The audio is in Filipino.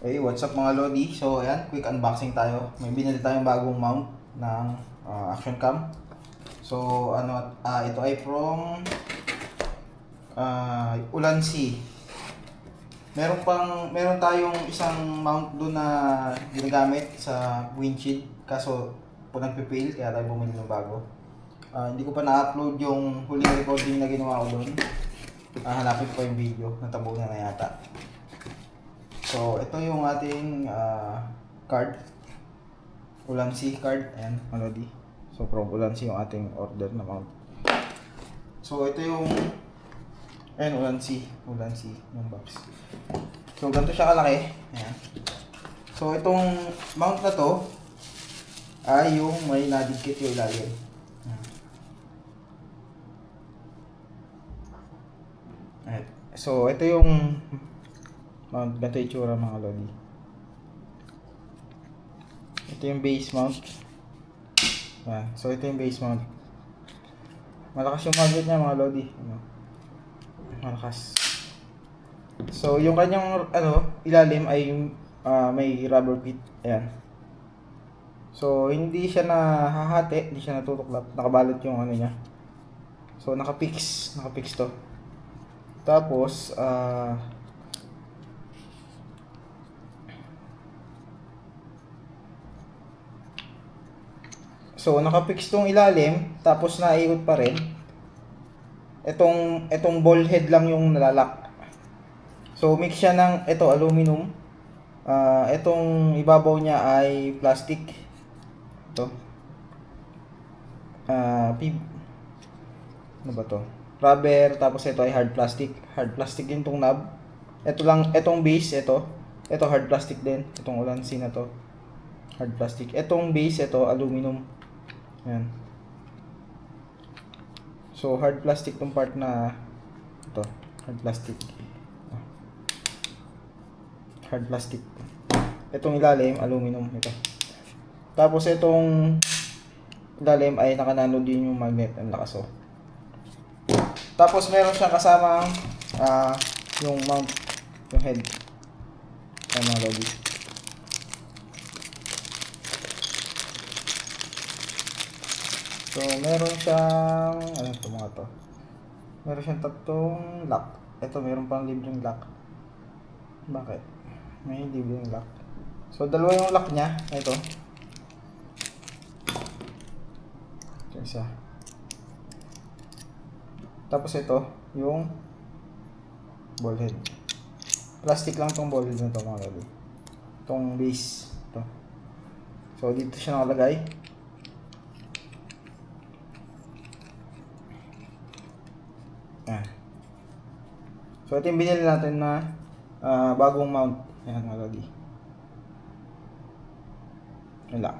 Hey, what's up mga Lodi? So, ayan, quick unboxing tayo. May binili tayong bagong mount ng Action Cam. So, ito ay from Ulanzi. Meron tayong isang mount doon na ginagamit sa windshield. Kaso, po nagpipail, kaya tayo bumili ng bago. Hindi ko pa na-upload yung huling recording na ginawa ko doon. Hanapin ko yung video, natabunan na yata. So, ito yung ating card. Ulanzi card. Ayan, Malodi. So, from Ulanzi yung ating order na mount. So, ito yung Ulanzi yung box. So, ganito siya kalaki. Ayan. So, itong mount na to ay yung may nadikit yung ilalim. Ayan. So, ito yung mount. Ganito yung itsura mga Lodi. Ito yung base mount. Ayan. So, ito yung base mount. Malakas yung magnet niya mga Lodi. Malakas. So, yung kanyang ilalim ay may rubber pit. Ayan. So, hindi siya nahahati, hindi siya natutuklap. Nakabalot yung niya. So, nakapix to. Tapos, so, nakapix tong ilalim, tapos naiikot pa rin. Itong ball head lang yung nalalak. So, mix siya ng aluminum. Itong ibabaw niya ay plastic. Ito. Ano ba to? Rubber, tapos ito ay hard plastic. Hard plastic din tong knob. Itong base, ito hard plastic din. Itong Ulanzi na to. Hard plastic. Itong base, ito aluminum. Ayan. So, hard plastic tong part na ito. Hard plastic. Hard plastic. Itong ilalim, aluminum. Ito. Tapos, itong ilalim ay nakanano din yung magnet. Ang lakas oh. Tapos, meron siyang kasamang yung mount, yung head. Ayan mga lodi. So, meron siyang, ano ito mga to? Meron siyang tatlong lock. Ito, meron pang libreng lock. Bakit? May libreng lock. So, dalawa yung lock niya. Ito. Ito isa. Tapos ito, yung ball head. Plastic lang tong ball head na ito mga lodi. Itong base. Ito. So, dito siya nakalagay. So, ito yung binili natin na bagong mount. Ayan mga lodi. Yan lang.